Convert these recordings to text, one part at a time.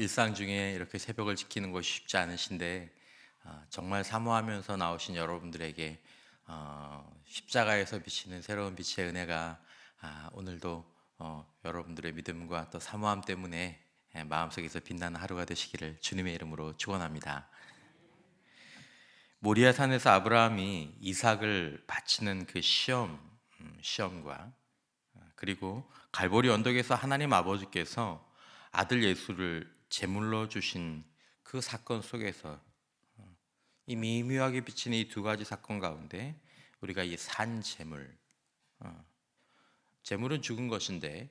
일상 중에 이렇게 새벽을 지키는 것이 쉽지 않으신데 정말 사모하면서 나오신 여러분들에게 십자가에서 비치는 새로운 빛의 은혜가 오늘도 여러분들의 믿음과 또 사모함 때문에 마음속에서 빛나는 하루가 되시기를 주님의 이름으로 축원합니다. 모리아 산에서 아브라함이 이삭을 바치는 그 시험과 그리고 갈보리 언덕에서 하나님 아버지께서 아들 예수를 제물로 주신 그 사건 속에서 이 미묘하게 비치는 이 두 가지 사건 가운데 우리가 이 산 제물, 제물은 죽은 것인데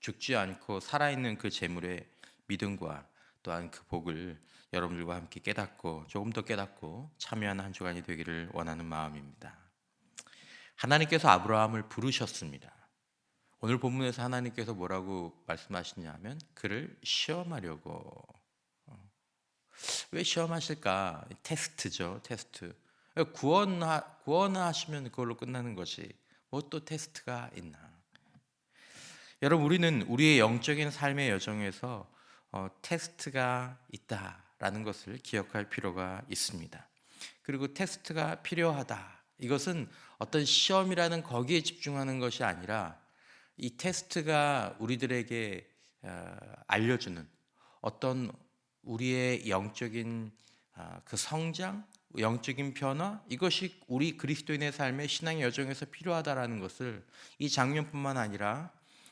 죽지 않고 살아있는 그 제물의 믿음과 또한 그 복을 여러분들과 함께 깨닫고 조금 더 깨닫고 참여하는 한 주간이 되기를 원하는 마음입니다. 하나님께서 아브라함을 부르셨습니다. 오늘 본문에서 하나님께서 뭐라고 말씀하시냐면 그를 시험하려고. 왜 시험하실까? 테스트죠, 테스트. 구원하시면 그걸로 끝나는 것이 뭐 또 테스트가 있나? 여러분, 우리는 우리의 영적인 삶의 여정에서 테스트가 있다라는 것을 기억할 필요가 있습니다. 그리고 테스트가 필요하다. 이것은 어떤 시험이라는 거기에 집중하는 것이 아니라 이 테스트가 우리들에게 알려주는 어떤 우리의 영적인 그 성장, 영적인 변화, 이것이 우리 그리스도인의 삶의 신앙의 여정에서 필요하다라는 것을 이 장면뿐만 아니라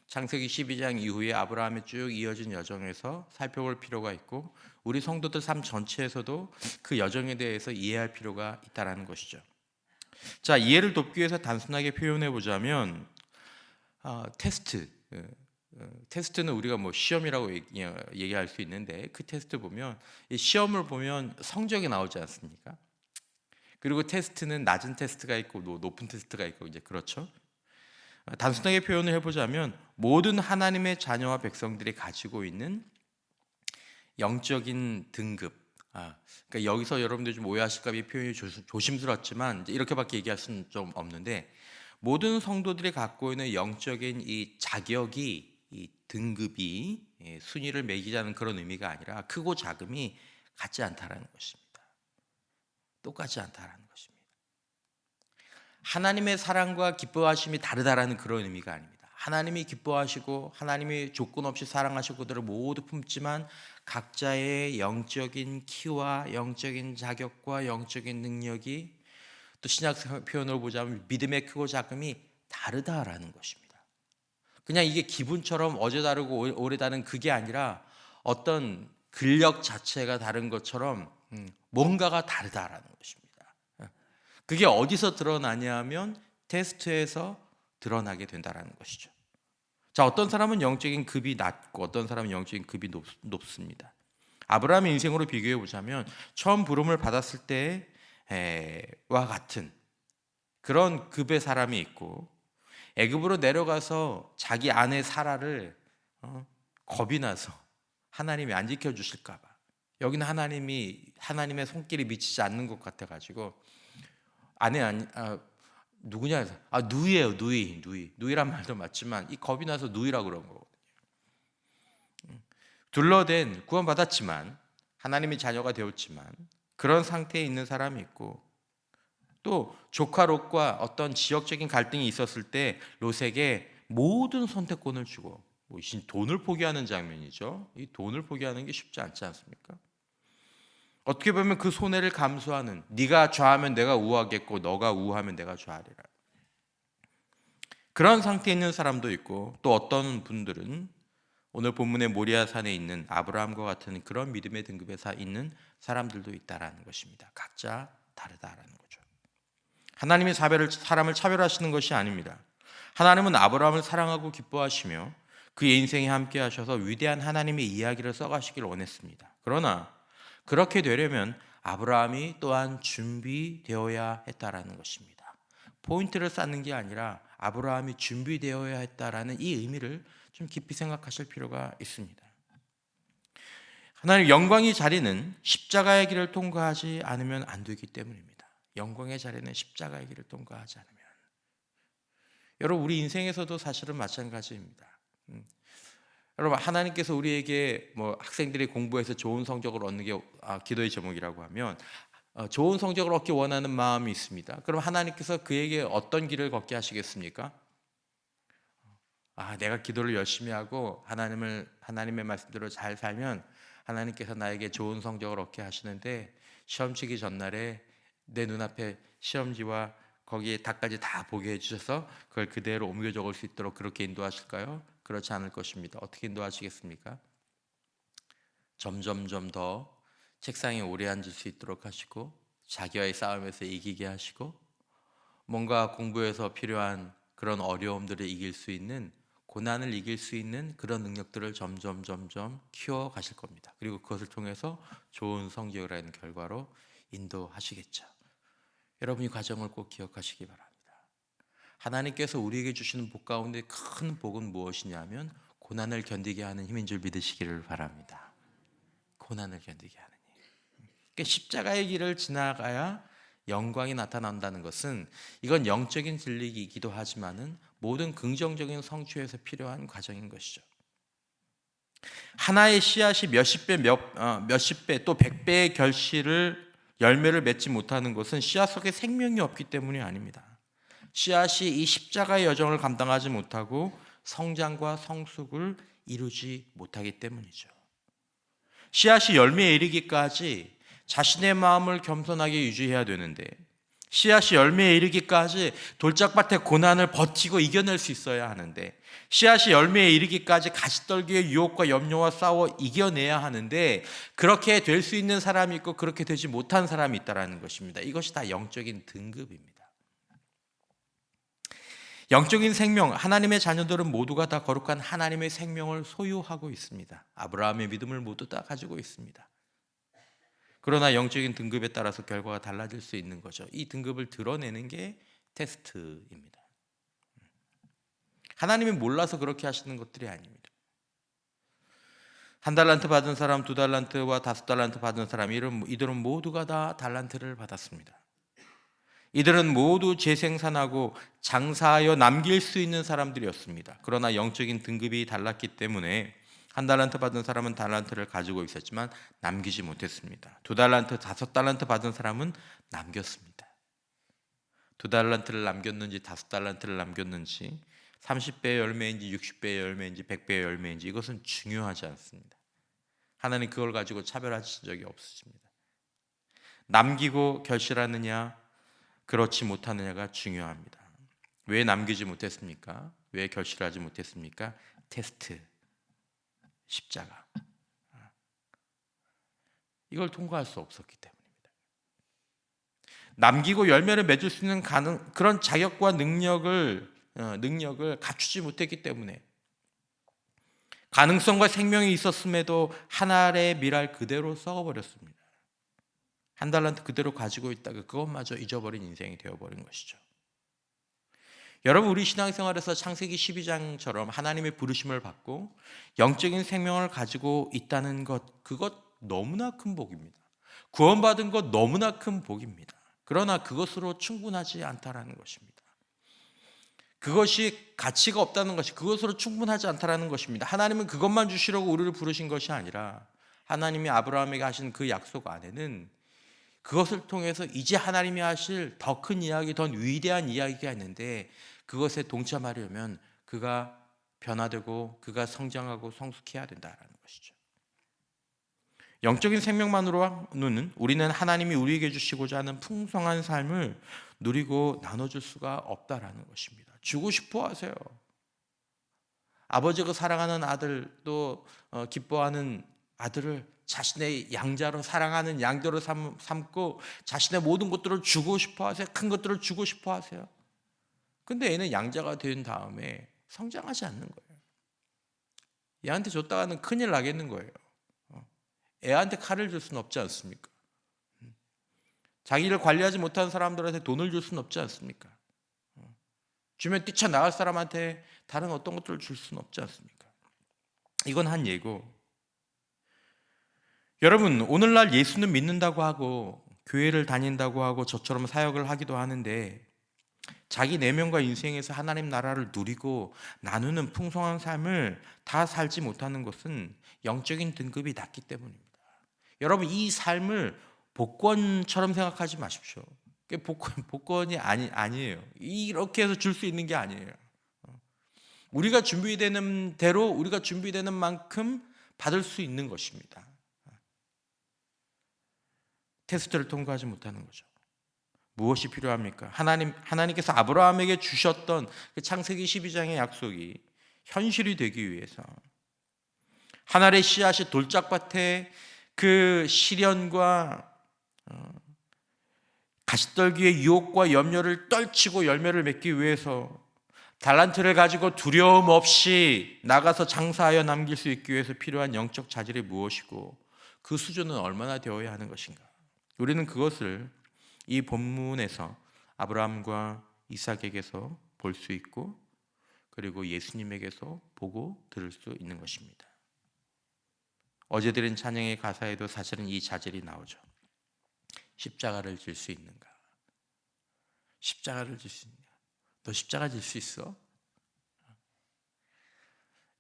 창세기 12장 이후에 아브라함의 쭉 이어진 여정에서 살펴볼 필요가 있고 우리 성도들 삶 전체에서도 그 여정에 대해서 이해할 필요가 있다라는 것이죠. 자, 이해를 돕기 위해서 단순하게 표현해 보자면 테스트, 테스트는 우리가 뭐 시험이라고 얘기할 수 있는데 그 테스트 보면 이 시험을 보면 성적이 나오지 않습니까? 그리고 테스트는 낮은 테스트가 있고 높은 테스트가 있고 이제 그렇죠. 단순하게 표현을 해보자면 모든 하나님의 자녀와 백성들이 가지고 있는 영적인 등급. 그러니까 여기서 여러분들이 좀 오해하실까 봐 표현이 조심스럽지만 이렇게밖에 얘기할 수는 좀 없는데 모든 성도들이 갖고 있는 영적인 이 자격이 이 등급이 순위를 매기자는 그런 의미가 아니라 크고 작음이 같지 않다라는 것입니다. 똑같지 않다라는 것입니다. 하나님의 사랑과 기뻐하심이 다르다라는 그런 의미가 아닙니다. 하나님이 기뻐하시고 하나님이 조건 없이 사랑하시고 그들을 모두 품지만 각자의 영적인 키와 영적인 자격과 영적인 능력이 또 신약 표현으로 보자면 믿음의 크고 작음이 다르다라는 것입니다. 그냥 이게 기분처럼 어제 다르고 오래 다른 그게 아니라 어떤 근력 자체가 다른 것처럼 뭔가가 다르다라는 것입니다. 그게 어디서 드러나냐 하면 테스트에서 드러나게 된다는 것이죠. 자, 어떤 사람은 영적인 급이 낮고 어떤 사람은 영적인 급이 높습니다. 아브라함의 인생으로 비교해 보자면 처음 부름을 받았을 때와 같은 그런 급의 사람이 있고 애굽으로 내려가서 자기 아내 사라를 겁이 나서 하나님이 안 지켜주실까 봐 여기는 하나님의 손길이 미치지 않는 것 같아가지고 누구냐 해서 누이예요. 누이란 말도 맞지만 이 겁이 나서 누이라고 그런 거거든요. 둘러댄 구원받았지만 하나님의 자녀가 되었지만 그런 상태에 있는 사람이 있고 또 조카 롯과 어떤 지역적인 갈등이 있었을 때 롯에게 모든 선택권을 주고 돈을 포기하는 장면이죠. 이 돈을 포기하는 게 쉽지 않지 않습니까? 어떻게 보면 그 손해를 감수하는 네가 좌하면 내가 우하겠고 너가 우하면 내가 좌하리라. 그런 상태에 있는 사람도 있고 또 어떤 분들은 오늘 본문의 모리아 산에 있는 아브라함과 같은 그런 믿음의 등급에 있는 사람들도 있다라는 것입니다. 각자 다르다라는 거죠. 하나님이 사람을 차별하시는 것이 아닙니다. 하나님은 아브라함을 사랑하고 기뻐하시며 그의 인생에 함께 하셔서 위대한 하나님의 이야기를 써가시길 원했습니다. 그러나 그렇게 되려면 아브라함이 또한 준비되어야 했다라는 것입니다. 포인트를 쌓는 게 아니라 아브라함이 준비되어야 했다라는 이 의미를 좀 깊이 생각하실 필요가 있습니다. 하나님 영광의 자리는 십자가의 길을 통과하지 않으면 안 되기 때문입니다. 영광의 자리는 십자가의 길을 통과하지 않으면. 여러분 우리 인생에서도 사실은 마찬가지입니다. 여러분, 하나님께서 우리에게 학생들이 공부해서 좋은 성적을 얻는 게 기도의 제목이라고 하면 좋은 성적을 얻기 원하는 마음이 있습니다. 그럼 하나님께서 그에게 어떤 길을 걷게 하시겠습니까? 내가 기도를 열심히 하고 하나님의 말씀대로 잘 살면 하나님께서 나에게 좋은 성적을 얻게 하시는데, 시험 치기 전날에 내 눈앞에 시험지와 거기에 답까지 다 보게 해주셔서 그걸 그대로 옮겨 적을 수 있도록 그렇게 인도하실까요? 그렇지 않을 것입니다. 어떻게 인도하시겠습니까? 점점점 더 책상에 오래 앉을 수 있도록 하시고, 자기와의 싸움에서 이기게 하시고, 뭔가 공부에서 필요한 그런 어려움들을 이길 수 있는, 고난을 이길 수 있는 그런 능력들을 점점 키워 가실 겁니다. 그리고 그것을 통해서 좋은 성적이라는 결과로 인도하시겠죠. 여러분, 이 과정을 꼭 기억하시기 바랍니다. 하나님께서 우리에게 주시는 복 가운데 큰 복은 무엇이냐면 고난을 견디게 하는 힘인 줄 믿으시기를 바랍니다. 고난을 견디게 하는 힘. 그러니까 십자가의 길을 지나가야 영광이 나타난다는 것은, 이건 영적인 진리이기도 하지만은 모든 긍정적인 성취에서 필요한 과정인 것이죠. 하나의 씨앗이 몇십 배 또 100배의 열매를 맺지 못하는 것은 씨앗 속에 생명이 없기 때문이 아닙니다. 씨앗이 이 십자가의 여정을 감당하지 못하고 성장과 성숙을 이루지 못하기 때문이죠. 씨앗이 열매에 이르기까지 자신의 마음을 겸손하게 유지해야 되는데, 씨앗이 열매에 이르기까지 돌짝밭의 고난을 버티고 이겨낼 수 있어야 하는데, 씨앗이 열매에 이르기까지 가시떨기의 유혹과 염려와 싸워 이겨내야 하는데, 그렇게 될 수 있는 사람이 있고 그렇게 되지 못한 사람이 있다는 것입니다. 이것이 다 영적인 등급입니다. 영적인 생명, 하나님의 자녀들은 모두가 다 거룩한 하나님의 생명을 소유하고 있습니다. 아브라함의 믿음을 모두 다 가지고 있습니다. 그러나 영적인 등급에 따라서 결과가 달라질 수 있는 거죠. 이 등급을 드러내는 게 테스트입니다. 하나님이 몰라서 그렇게 하시는 것들이 아닙니다. 1달란트 받은 사람, 2달란트와 5달란트 받은 사람, 이들은 모두가 다 달란트를 받았습니다. 이들은 모두 재생산하고 장사하여 남길 수 있는 사람들이었습니다. 그러나 영적인 등급이 달랐기 때문에 1달란트 받은 사람은 달란트를 가지고 있었지만 남기지 못했습니다. 2달란트, 5달란트 받은 사람은 남겼습니다. 2달란트를 남겼는지 5달란트를 남겼는지, 30배의 열매인지 60배의 열매인지 100배의 열매인지, 이것은 중요하지 않습니다. 하나님 그걸 가지고 차별하신 적이 없으십니다. 남기고 결실하느냐 그렇지 못하느냐가 중요합니다. 왜 남기지 못했습니까? 왜 결실하지 못했습니까? 테스트, 십자가, 이걸 통과할 수 없었기 때문입니다. 남기고 열매를 맺을 수 있는 그런 자격과 능력을 갖추지 못했기 때문에, 가능성과 생명이 있었음에도 한 알의 밀알 그대로 썩어버렸습니다. 1달란트 그대로 가지고 있다가 그것마저 잊어버린 인생이 되어버린 것이죠. 여러분, 우리 신앙생활에서 창세기 12장처럼 하나님의 부르심을 받고 영적인 생명을 가지고 있다는 것, 그것 너무나 큰 복입니다. 구원받은 것 너무나 큰 복입니다. 그러나 그것으로 충분하지 않다라는 것입니다. 그것이 가치가 없다는 것이, 그것으로 충분하지 않다라는 것입니다. 하나님은 그것만 주시려고 우리를 부르신 것이 아니라, 하나님이 아브라함에게 하신 그 약속 안에는 그것을 통해서 이제 하나님이 하실 더 큰 이야기, 더 위대한 이야기가 있는데, 그것에 동참하려면 그가 변화되고 그가 성장하고 성숙해야 된다는 것이죠. 영적인 생명만으로는 우리는 하나님이 우리에게 주시고자 하는 풍성한 삶을 누리고 나눠줄 수가 없다라는 것입니다. 주고 싶어 하세요. 아버지가 사랑하는 아들, 또 기뻐하는 아들을 자신의 양자로, 사랑하는 양자로 삼고 자신의 모든 것들을 주고 싶어 하세요. 큰 것들을 주고 싶어 하세요. 근데 얘는 양자가 된 다음에 성장하지 않는 거예요. 얘한테 줬다가는 큰일 나겠는 거예요. 애한테 칼을 줄 수는 없지 않습니까? 자기를 관리하지 못하는 사람들한테 돈을 줄 수는 없지 않습니까? 주면 뛰쳐나갈 사람한테 다른 어떤 것들을 줄 수는 없지 않습니까? 이건 한 예고. 여러분, 오늘날 예수는 믿는다고 하고 교회를 다닌다고 하고 저처럼 사역을 하기도 하는데, 자기 내면과 인생에서 하나님 나라를 누리고 나누는 풍성한 삶을 다 살지 못하는 것은 영적인 등급이 낮기 때문입니다. 여러분, 이 삶을 복권처럼 생각하지 마십시오. 복권이 아니에요. 이렇게 해서 줄 수 있는 게 아니에요. 우리가 준비되는 대로, 우리가 준비되는 만큼 받을 수 있는 것입니다. 테스트를 통과하지 못하는 거죠. 무엇이 필요합니까? 하나님께서 아브라함에게 주셨던 그 창세기 12장의 약속이 현실이 되기 위해서 하늘의 씨앗이 돌짝밭에 그 시련과 가시떨기의 유혹과 염려를 떨치고 열매를 맺기 위해서 달란트를 가지고 두려움 없이 나가서 장사하여 남길 수 있기 위해서 필요한 영적 자질이 무엇이고 그 수준은 얼마나 되어야 하는 것인가? 우리는 그것을 이 본문에서 아브라함과 이삭에게서 볼 수 있고 그리고 예수님에게서 보고 들을 수 있는 것입니다. 어제 드린 찬양의 가사에도 사실은 이 자질이 나오죠. 십자가를 질 수 있는가? 십자가를 질 수 있는가? 너 십자가 질 수 있어?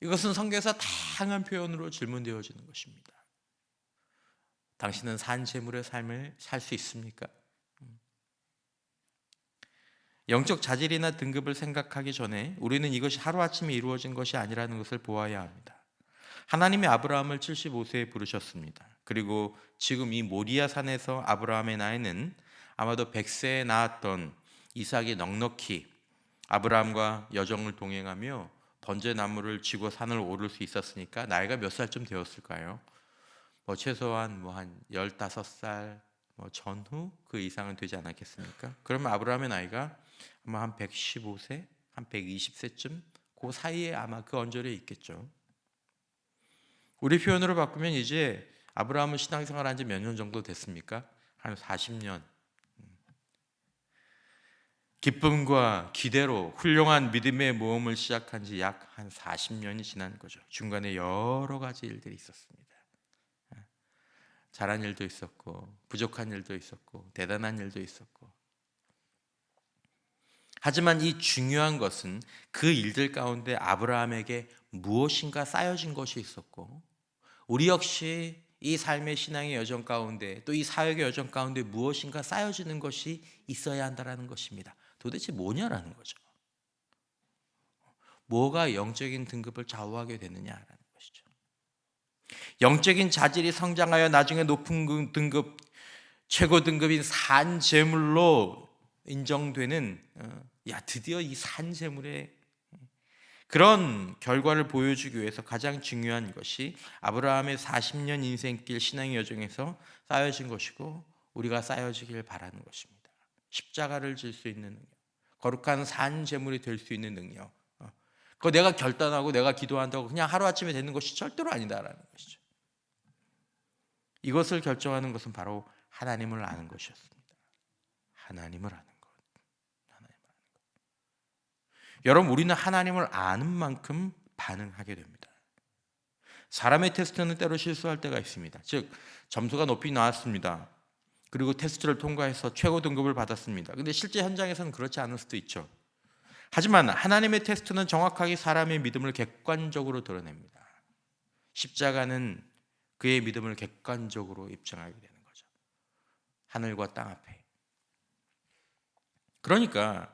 이것은 성경에서 다양한 표현으로 질문되어지는 것입니다. 당신은 산 제물의 삶을 살 수 있습니까? 영적 자질이나 등급을 생각하기 전에 우리는 이것이 하루아침에 이루어진 것이 아니라는 것을 보아야 합니다. 하나님이 아브라함을 75세에 부르셨습니다. 그리고 지금 이 모리아 산에서 아브라함의 나이는 아마도 100세에 낳았던 이삭이 넉넉히 아브라함과 여정을 동행하며 번제나무를 쥐고 산을 오를 수 있었으니까 나이가 몇 살쯤 되었을까요? 최소한 한 15살 전후 그 이상은 되지 않았겠습니까? 그러면 아브라함의 나이가 아마 한 115세, 한 120세쯤 그 사이에 아마 그 언저리에 있겠죠. 우리 표현으로 바꾸면 이제 아브라함은 신앙생활 한 지 몇 년 정도 됐습니까? 한 40년. 기쁨과 기대로 훌륭한 믿음의 모험을 시작한 지 약 한 40년이 지난 거죠. 중간에 여러 가지 일들이 있었습니다. 잘한 일도 있었고 부족한 일도 있었고 대단한 일도 있었고, 하지만 이 중요한 것은 그 일들 가운데 아브라함에게 무엇인가 쌓여진 것이 있었고 우리 역시 이 삶의 신앙의 여정 가운데 또 이 사역의 여정 가운데 무엇인가 쌓여지는 것이 있어야 한다는 것입니다. 도대체 뭐냐라는 거죠. 뭐가 영적인 등급을 좌우하게 되느냐라는 것이죠. 영적인 자질이 성장하여 나중에 높은 등급, 최고 등급인 산재물로 인정되는 드디어 이 산재물의 그런 결과를 보여주기 위해서 가장 중요한 것이 아브라함의 40년 인생길 신앙의 여정에서 쌓여진 것이고 우리가 쌓여지길 바라는 것입니다. 십자가를 질 수 있는 능력, 거룩한 산재물이 될 수 있는 능력, 그거 내가 결단하고 내가 기도한다고 그냥 하루아침에 되는 것이 절대로 아니다라는 것이죠. 이것을 결정하는 것은 바로 하나님을 아는 것이었습니다. 하나님을 아는 것. 여러분, 우리는 하나님을 아는 만큼 반응하게 됩니다. 사람의 테스트는 때로 실수할 때가 있습니다. 즉 점수가 높이 나왔습니다. 그리고 테스트를 통과해서 최고 등급을 받았습니다. 근데 실제 현장에서는 그렇지 않을 수도 있죠. 하지만 하나님의 테스트는 정확하게 사람의 믿음을 객관적으로 드러냅니다. 십자가는 그의 믿음을 객관적으로 입증하게 되는 거죠. 하늘과 땅 앞에. 그러니까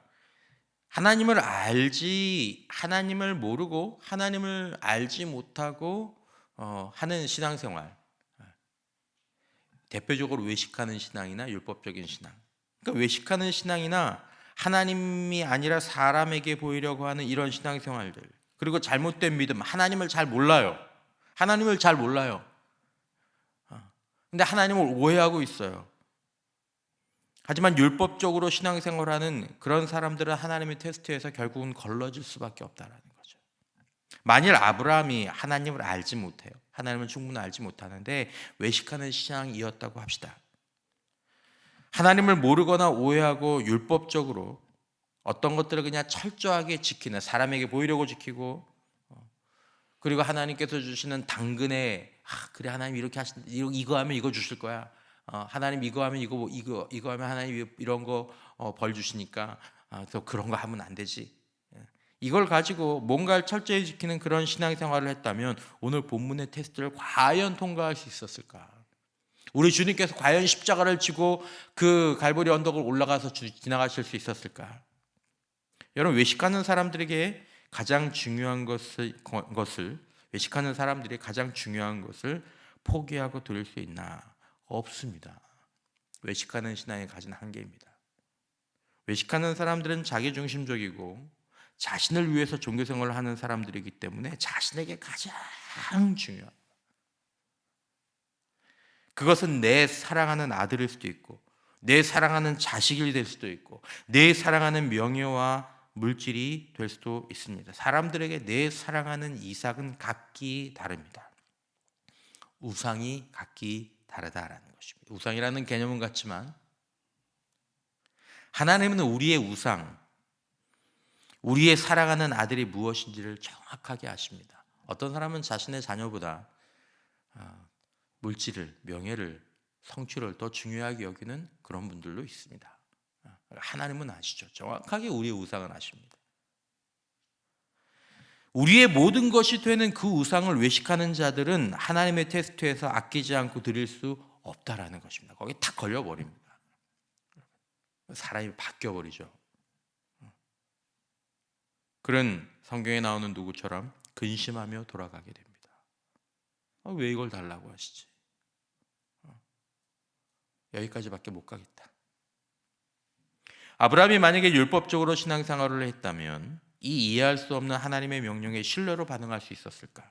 하나님을 모르고 하나님을 알지 못하고 하는 신앙생활, 대표적으로 외식하는 신앙이나 율법적인 신앙, 그러니까 외식하는 신앙이나 하나님이 아니라 사람에게 보이려고 하는 이런 신앙생활들, 그리고 잘못된 믿음, 하나님을 잘 몰라요. 근데 하나님을 오해하고 있어요. 하지만 율법적으로 신앙생활하는 그런 사람들은 하나님의 테스트에서 결국은 걸러질 수밖에 없다라는 거죠. 만일 아브라함이 하나님을 알지 못해요. 하나님을 충분히 알지 못하는데 외식하는 신앙이었다고 합시다. 하나님을 모르거나 오해하고 율법적으로 어떤 것들을 그냥 철저하게 지키는, 사람에게 보이려고 지키고, 그리고 하나님께서 주시는 당근에 그래 하나님 이렇게 하신다, 이거 하면 이거 주실 거야, 하나님 이거 하면 이거 하면 하나님 이런 거 벌 주시니까 또 그런 거 하면 안 되지. 이걸 가지고 뭔가를 철저히 지키는 그런 신앙생활을 했다면 오늘 본문의 테스트를 과연 통과할 수 있었을까? 우리 주님께서 과연 십자가를 지고 그 갈보리 언덕을 올라가서 지나가실 수 있었을까? 여러분, 외식하는 사람들에게 가장 중요한 것을 외식하는 사람들이 가장 중요한 것을 포기하고 드릴 수 있나? 없습니다. 외식하는 신앙이 가진 한계입니다. 외식하는 사람들은 자기중심적이고 자신을 위해서 종교생활을 하는 사람들이기 때문에 자신에게 가장 중요한, 그것은 내 사랑하는 아들일 수도 있고 내 사랑하는 자식이 될 수도 있고 내 사랑하는 명예와 물질이 될 수도 있습니다. 사람들에게 내 사랑하는 이삭은 각기 다릅니다. 우상이 각기 다르다라는 것입니다. 우상이라는 개념은 같지만 하나님은 우리의 우상, 우리의 사랑하는 아들이 무엇인지를 정확하게 아십니다. 어떤 사람은 자신의 자녀보다 물질을, 명예를, 성취를 더 중요하게 여기는 그런 분들도 있습니다. 하나님은 아시죠. 정확하게 우리의 우상을 아십니다. 우리의 모든 것이 되는 그 우상을 외식하는 자들은 하나님의 테스트에서 아끼지 않고 드릴 수 없다라는 것입니다. 거기에 탁 걸려버립니다. 사람이 바뀌어버리죠. 그런 성경에 나오는 누구처럼 근심하며 돌아가게 됩니다. 왜 이걸 달라고 하시지? 여기까지밖에 못 가겠다. 아브라함이 만약에 율법적으로 신앙생활을 했다면 이 이해할 수 없는 하나님의 명령에 신뢰로 반응할 수 있었을까?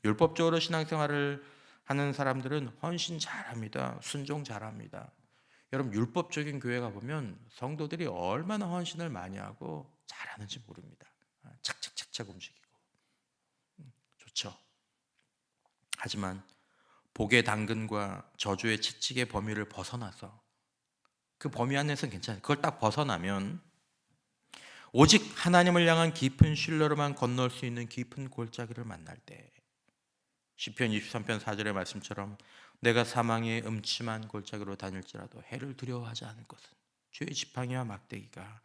율법적으로 신앙생활을 하는 사람들은 헌신 잘합니다. 순종 잘합니다. 여러분, 율법적인 교회 가보면 성도들이 얼마나 헌신을 많이 하고 잘하는지 모릅니다. 착착착착 움직이고 좋죠. 하지만 복의 당근과 저주의 채찍의 범위를 벗어나서 그 범위 안에서는 괜찮아요. 그걸 딱 벗어나면 오직 하나님을 향한 깊은 신뢰로만 건널 수 있는 깊은 골짜기를 만날 때, 시편 23편 4절의 말씀처럼 내가 사망의 음침한 골짜기로 다닐지라도 해를 두려워하지 않을 것은 주의 지팡이와 막대기가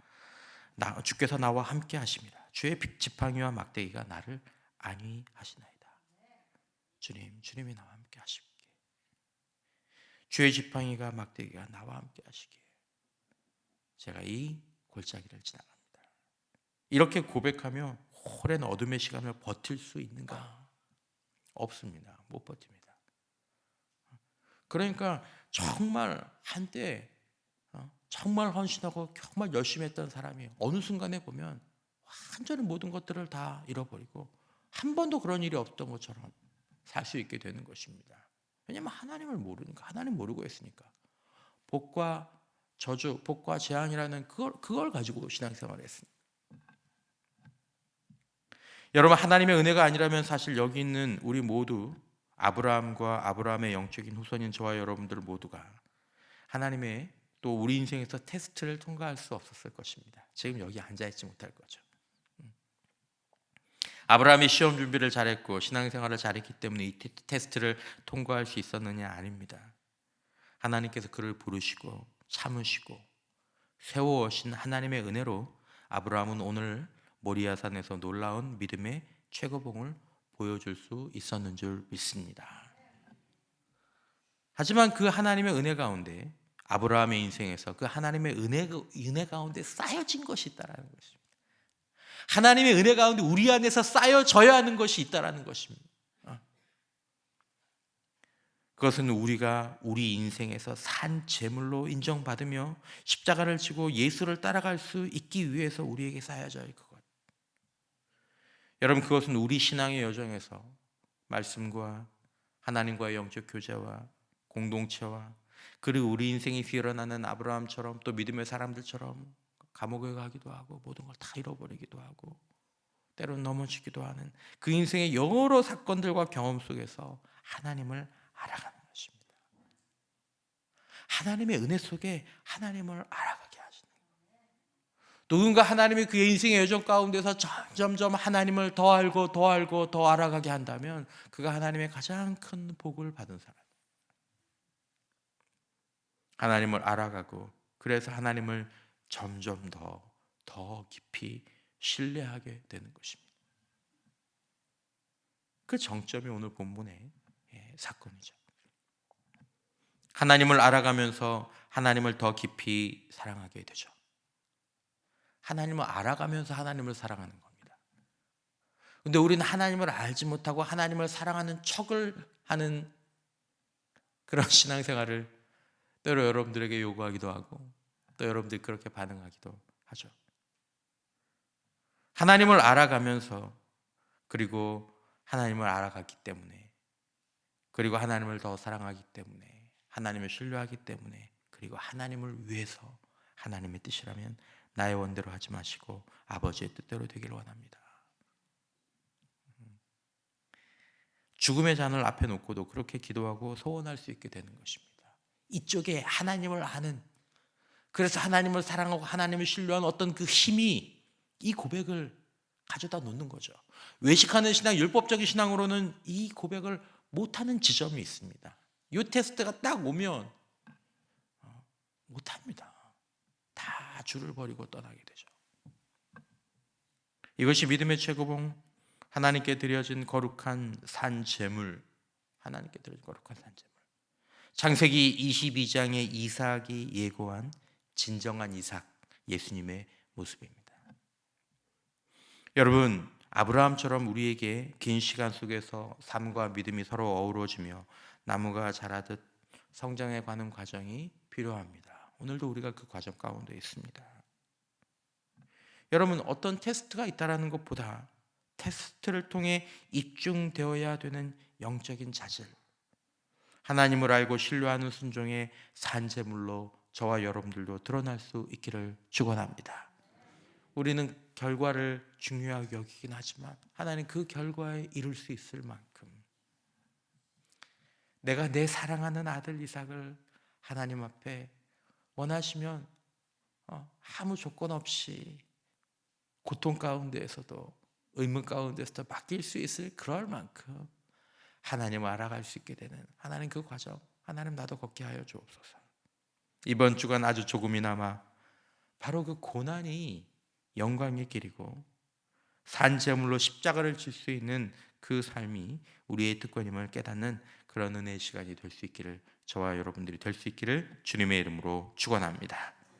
주께서 나와 함께 하십니다. 주의 지팡이와 막대기가 나를 안위하시나이다. 주님이 나와 함께 하시기에, 주의 지팡이가 막대기가 나와 함께 하시기에 제가 이 골짜기를 지나갑니다. 이렇게 고백하며 오랜 어둠의 시간을 버틸 수 있는가? 없습니다. 못 버팁니다. 그러니까 정말 한때 정말 헌신하고 정말 열심히 했던 사람이 어느 순간에 보면 완전히 모든 것들을 다 잃어버리고 한 번도 그런 일이 없던 것처럼 살 수 있게 되는 것입니다. 왜냐하면 하나님을 모르니까, 하나님 모르고 했으니까. 복과 저주, 복과 재앙이라는 그걸 가지고 신앙생활을 했습니다. 여러분, 하나님의 은혜가 아니라면 사실 여기 있는 우리 모두, 아브라함과 아브라함의 영적인 후손인 저와 여러분들 모두가 하나님의 또 우리 인생에서 테스트를 통과할 수 없었을 것입니다. 지금 여기 앉아있지 못할 거죠. 아브라함이 시험 준비를 잘했고 신앙생활을 잘했기 때문에 이 테스트를 통과할 수 있었느냐? 아닙니다. 하나님께서 그를 부르시고 참으시고 세워오신 하나님의 은혜로 아브라함은 오늘 모리아산에서 놀라운 믿음의 최고봉을 보여줄 수 있었는 줄 믿습니다. 하지만 그 하나님의 은혜 가운데, 아브라함의 인생에서 그 하나님의 은혜 가운데 쌓여진 것이 있다라는 것입니다. 하나님의 은혜 가운데 우리 안에서 쌓여져야 하는 것이 있다라는 것입니다. 그것은 우리가 우리 인생에서 산 제물로 인정받으며 십자가를 지고 예수를 따라갈 수 있기 위해서 우리에게 쌓여져 할 것. 여러분, 그것은 우리 신앙의 여정에서 말씀과 하나님과의 영적 교제와 공동체와, 그리고 우리 인생이 일어나는 아브라함처럼 또 믿음의 사람들처럼 감옥에 가기도 하고 모든 걸 다 잃어버리기도 하고 때로는 넘어지기도 하는 그 인생의 여러 사건들과 경험 속에서 하나님을 알아가는 것입니다. 하나님의 은혜 속에 하나님을 알아가게 하시는 거예요. 누군가 하나님이 그의 인생의 여정 가운데서 점점 하나님을 더 알고 더 알고 더 알아가게 한다면 그가 하나님의 가장 큰 복을 받은 사람. 하나님을 알아가고 그래서 하나님을 점점 더 더 깊이 신뢰하게 되는 것입니다. 그 정점이 오늘 본문의 사건이죠. 하나님을 알아가면서 하나님을 더 깊이 사랑하게 되죠. 하나님을 알아가면서 하나님을 사랑하는 겁니다. 근데 우리는 하나님을 알지 못하고 하나님을 사랑하는 척을 하는 그런 신앙생활을 때로 여러분들에게 요구하기도 하고 또 여러분들이 그렇게 반응하기도 하죠. 하나님을 알아가면서 그리고 하나님을 알아갔기 때문에 그리고 하나님을 더 사랑하기 때문에 하나님을 신뢰하기 때문에 그리고 하나님을 위해서 하나님의 뜻이라면 나의 원대로 하지 마시고 아버지의 뜻대로 되기를 원합니다. 죽음의 잔을 앞에 놓고도 그렇게 기도하고 소원할 수 있게 되는 것입니다. 이쪽에 하나님을 아는, 그래서 하나님을 사랑하고 하나님을 신뢰하는 어떤 그 힘이 이 고백을 가져다 놓는 거죠. 외식하는 신앙, 율법적인 신앙으로는 이 고백을 못하는 지점이 있습니다. 이 테스트가 딱 오면 못합니다. 다 줄을 버리고 떠나게 되죠. 이것이 믿음의 최고봉, 하나님께 드려진 거룩한 산제물, 하나님께 드려진 거룩한 산제물. 창세기 22장의 이삭이 예고한 진정한 이삭, 예수님의 모습입니다. 여러분, 아브라함처럼 우리에게 긴 시간 속에서 삶과 믿음이 서로 어우러지며 나무가 자라듯 성장해 가는 과정이 필요합니다. 오늘도 우리가 그 과정 가운데 있습니다. 여러분, 어떤 테스트가 있다는 것보다 테스트를 통해 입증되어야 되는 영적인 자질, 하나님을 알고 신뢰하는 순종의 산제물로 저와 여러분들도 드러날 수 있기를 축원합니다. 우리는 결과를 중요하게 여기긴 하지만 하나님 그 결과에 이룰 수 있을 만큼 내가 내 사랑하는 아들 이삭을 하나님 앞에 원하시면 아무 조건 없이 고통 가운데에서도 의문 가운데서도 맡길 수 있을 그럴 만큼 하나님을 알아갈 수 있게 되는 하나님 그 과정, 하나님 나도 걷게 하여 주옵소서. 이번 주간 아주 조금이나마 바로 그 고난이 영광의 길이고 산제물로 십자가를 질 수 있는 그 삶이 우리의 특권임을 깨닫는 그런 은혜의 시간이 될 수 있기를, 저와 여러분들이 될 수 있기를 주님의 이름으로 축원합니다.